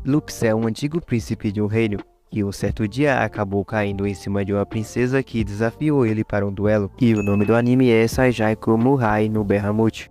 Lux é um antigo príncipe de um reino, que um certo dia acabou caindo em cima de uma princesa que desafiou ele para um duelo. E o nome do anime é Saijaiku Murai no Bahamut.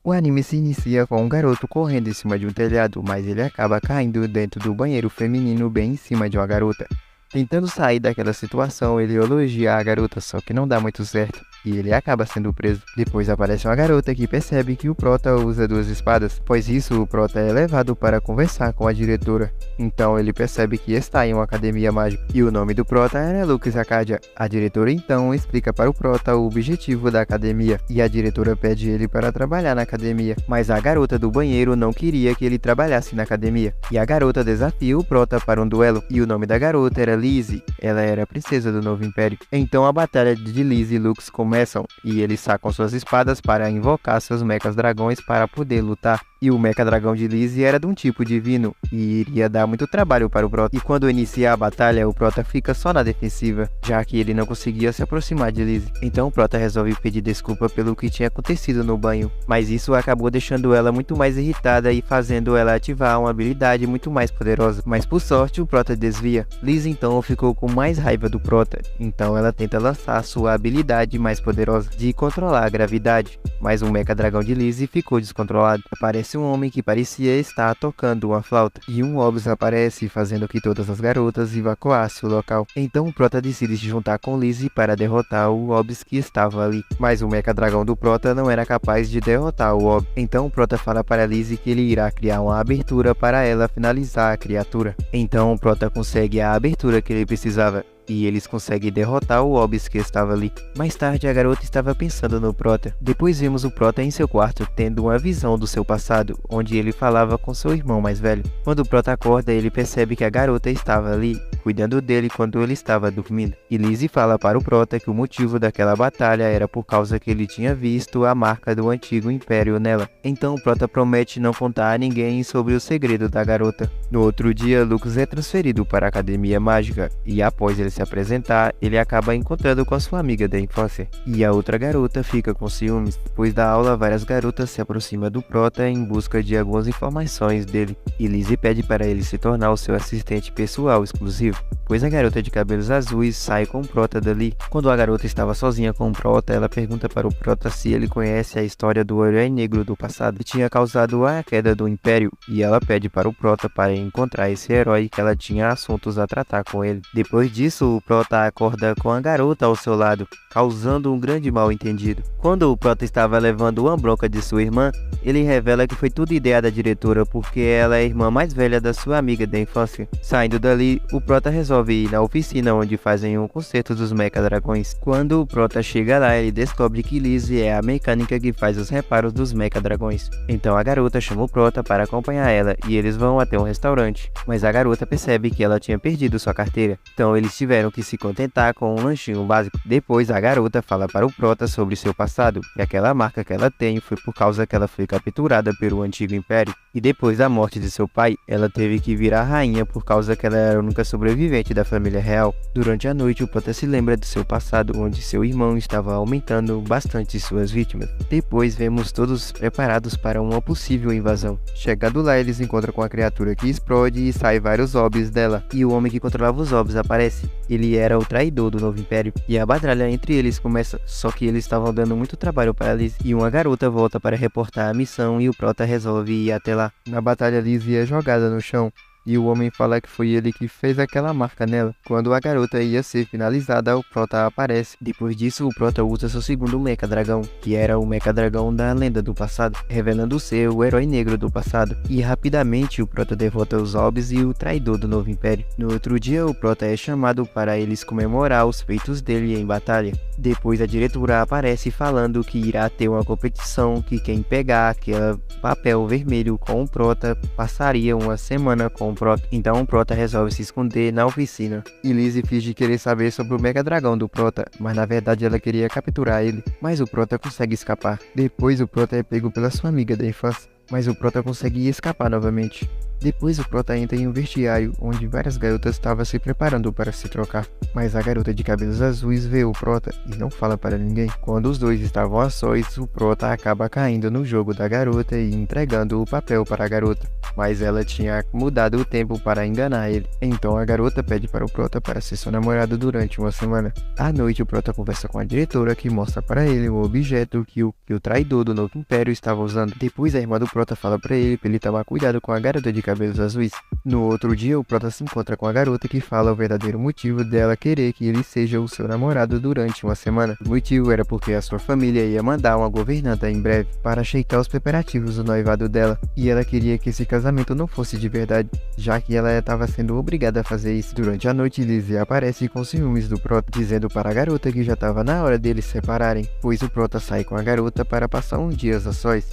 O anime se inicia com um garoto correndo em cima de um telhado, mas ele acaba caindo dentro do banheiro feminino bem em cima de uma garota. Tentando sair daquela situação, ele elogia a garota, só que não dá muito certo, e ele acaba sendo preso. Depois aparece uma garota que percebe que o prota usa duas espadas. Após isso, o prota é levado para conversar com a diretora. Então ele percebe que está em uma academia mágica, e o nome do prota era Lux Acadia. A diretora então explica para o prota o objetivo da academia, e a diretora pede ele para trabalhar na academia. Mas a garota do banheiro não queria que ele trabalhasse na academia, e a garota desafia o prota para um duelo, e o nome da garota era Lizzie. Ela era a princesa do Novo Império. Então a batalha de Lizzie e Lux começam, e eles sacam suas espadas para invocar seus mechas dragões para poder lutar. E o mecha dragão de Lizzie era de um tipo divino, e iria dar muito trabalho para o prota. E quando inicia a batalha, o prota fica só na defensiva, já que ele não conseguia se aproximar de Lizzie. Então o prota resolve pedir desculpa pelo que tinha acontecido no banho, mas isso acabou deixando ela muito mais irritada e fazendo ela ativar uma habilidade muito mais poderosa. Mas por sorte o prota desvia. Lizzie então ficou com mais raiva do prota, então ela tenta lançar sua habilidade mais poderosa de controlar a gravidade, mas o mecha dragão de Lizzie ficou descontrolado. Aparece um homem que parecia estar tocando uma flauta, e um Obs aparece fazendo que todas as garotas evacuassem o local. Então o prota decide se juntar com Lizzie para derrotar o Obs que estava ali, mas o mecha dragão do prota não era capaz de derrotar o Obs. Então o prota fala para Lizzie que ele irá criar uma abertura para ela finalizar a criatura. Então o prota consegue a abertura que ele precisava, e eles conseguem derrotar o Obs que estava ali. Mais tarde a garota estava pensando no prota. Depois vemos o prota em seu quarto tendo uma visão do seu passado, onde ele falava com seu irmão mais velho. Quando o prota acorda, ele percebe que a garota estava ali, cuidando dele quando ele estava dormindo. E Lizzie fala para o prota que o motivo daquela batalha era por causa que ele tinha visto a marca do antigo império nela. Então o prota promete não contar a ninguém sobre o segredo da garota. No outro dia, Lux é transferido para a academia mágica, e após ele se apresentar, ele acaba encontrando com a sua amiga da infância. E a outra garota fica com ciúmes. Depois da aula, várias garotas se aproximam do prota em busca de algumas informações dele, e Lizzie pede para ele se tornar o seu assistente pessoal exclusivo, pois a garota de cabelos azuis sai com o prota dali. Quando a garota estava sozinha com o prota, ela pergunta para o prota se ele conhece a história do herói negro do passado que tinha causado a queda do império, e ela pede para o prota para encontrar esse herói, que ela tinha assuntos a tratar com ele. Depois disso, o prota acorda com a garota ao seu lado, causando um grande mal-entendido. Quando o prota estava levando uma bronca de sua irmã, ele revela que foi tudo ideia da diretora, porque ela é a irmã mais velha da sua amiga da infância. Saindo dali, o prota resolve ir na oficina onde fazem um concerto dos mecha dragões. Quando o prota chega lá, ele descobre que Lizzie é a mecânica que faz os reparos dos mecha dragões. Então a garota chama o prota para acompanhar ela, e eles vão até um restaurante, mas a garota percebe que ela tinha perdido sua carteira, então eles tiveram que se contentar com um lanchinho básico. Depois a garota fala para o prota sobre seu passado, que aquela marca que ela tem foi por causa que ela foi capturada pelo antigo império, e depois da morte de seu pai, ela teve que virar rainha por causa que ela era a única sobrevivente da família real. Durante a noite, o prota se lembra do seu passado, onde seu irmão estava aumentando bastante suas vítimas. Depois vemos todos preparados para uma possível invasão. Chegando lá, eles encontram com a criatura que explode e sai vários Obs dela, e o homem que controlava os Obs aparece. Ele era o traidor do Novo Império, e a batalha entre eles começa, só que eles estavam dando muito trabalho para Lizzie, e uma garota volta para reportar a missão, e o prota resolve ir até lá. Na batalha, Lizzie é jogada no chão, e o homem fala que foi ele que fez aquela marca nela. Quando a garota ia ser finalizada, o prota aparece. Depois disso, o prota usa seu segundo mecha dragão, que era o mecha dragão da lenda do passado, revelando ser o herói negro do passado. E rapidamente o prota derrota os Obs e o traidor do Novo Império. No outro dia, o prota é chamado para eles comemorar os feitos dele em batalha. Depois a diretora aparece falando que irá ter uma competição, que quem pegar aquele papel vermelho com o prota passaria uma semana com o prota. Então o prota resolve se esconder na oficina, e Lizzie finge querer saber sobre o mega dragão do prota, mas na verdade ela queria capturar ele, mas o prota consegue escapar. Depois o prota é pego pela sua amiga da infância, mas o prota consegue escapar novamente. Depois o Prota entra em um vestiário, onde várias garotas estavam se preparando para se trocar. Mas a garota de cabelos azuis vê o Prota e não fala para ninguém. Quando os dois estavam a sós, o Prota acaba caindo no jogo da garota e entregando o papel para a garota. Mas ela tinha mudado o tempo para enganar ele. Então a garota pede para o Prota para ser seu namorado durante uma semana. À noite o Prota conversa com a diretora, que mostra para ele o objeto que o traidor do Novo Império estava usando. Depois a irmã do Prota fala para ele tomar cuidado com a garota de cabelos azuis. No outro dia o Prota se encontra com a garota, que fala o verdadeiro motivo dela querer que ele seja o seu namorado durante uma semana. O motivo era porque a sua família ia mandar uma governanta em breve para ajeitar os preparativos do noivado dela, e ela queria que esse casamento não fosse de verdade, já que ela estava sendo obrigada a fazer isso. Durante a noite, Lizzie aparece com ciúmes do Prota, dizendo para a garota que já estava na hora deles se separarem, pois o Prota sai com a garota para passar uns dias a sós.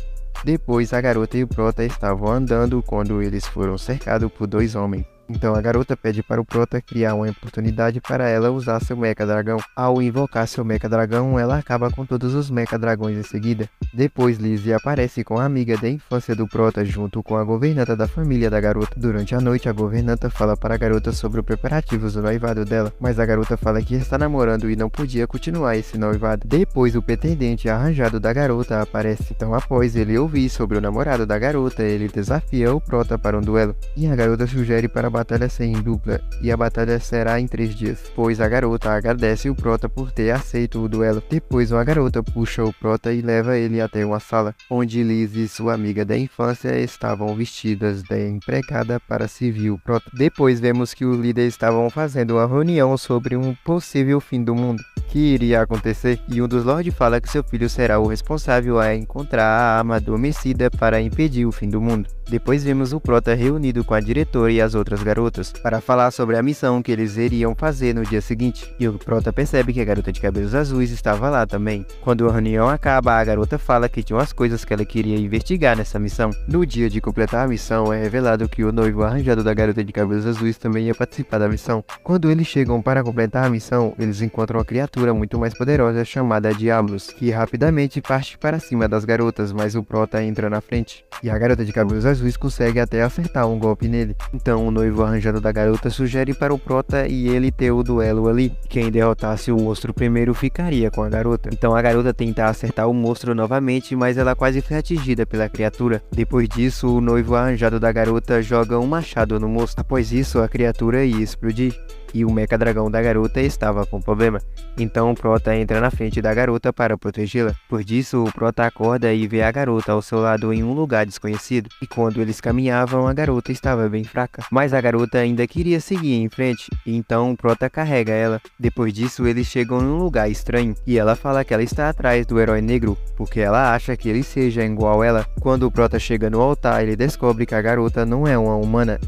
Depois a garota e o Prota estavam andando quando eles foram cercados por dois homens. Então a garota pede para o Prota criar uma oportunidade para ela usar seu Mecha Dragão. Ao invocar seu Mecha Dragão, ela acaba com todos os Mecha Dragões em seguida. Depois Lizzie aparece com a amiga da infância do Prota junto com a governanta da família da garota. Durante a noite a governanta fala para a garota sobre os preparativos do noivado dela, mas a garota fala que está namorando e não podia continuar esse noivado. Depois o pretendente arranjado da garota aparece. Então após ele ouvir sobre o namorado da garota, ele desafia o Prota para um duelo. E a garota sugere para a batalha ser em dupla, e a batalha será em 3 dias, pois a garota agradece o Prota por ter aceito o duelo. Depois uma garota puxa o Prota e leva ele até uma sala, onde Liz e sua amiga da infância estavam vestidas de empregada para servir o Prota. Depois vemos que os líderes estavam fazendo uma reunião sobre um possível fim do mundo que iria acontecer, e um dos lords fala que seu filho será o responsável a encontrar a arma adormecida para impedir o fim do mundo. Depois vemos o Prota reunido com a diretora e as outras garotas para falar sobre a missão que eles iriam fazer no dia seguinte, e o Prota percebe que a garota de cabelos azuis estava lá também. Quando a reunião acaba, a garota fala que tinha umas coisas que ela queria investigar nessa missão. No dia de completar a missão, é revelado que o noivo arranjado da garota de cabelos azuis também ia participar da missão. Quando eles chegam para completar a missão, eles encontram uma criatura muito mais poderosa chamada Diablos, que rapidamente parte para cima das garotas, mas o Prota entra na frente, e a garota de cabelos azuis consegue até acertar um golpe nele. Então o noivo arranjado da garota sugere para o Prota e ele ter o duelo ali. Quem derrotasse o monstro primeiro ficaria com a garota. Então a garota tenta acertar o monstro novamente, mas ela quase foi atingida pela criatura. Depois disso, o noivo arranjado da garota joga um machado no monstro. Após isso, a criatura ia explodir, e o Mecha Dragão da garota estava com problema. Então o Prota entra na frente da garota para protegê-la. Por disso, o Prota acorda e vê a garota ao seu lado em um lugar desconhecido. E quando eles caminhavam, a garota estava bem fraca, mas a garota ainda queria seguir em frente, então o Prota carrega ela. Depois disso, eles chegam em um lugar estranho, e ela fala que ela está atrás do herói negro, porque ela acha que ele seja igual a ela. Quando o Prota chega no altar, ele descobre que a garota não é uma humana.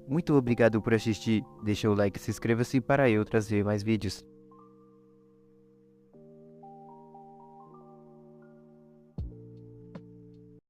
Muito obrigado por assistir, deixa o like e se inscreva-se para eu trazer mais vídeos.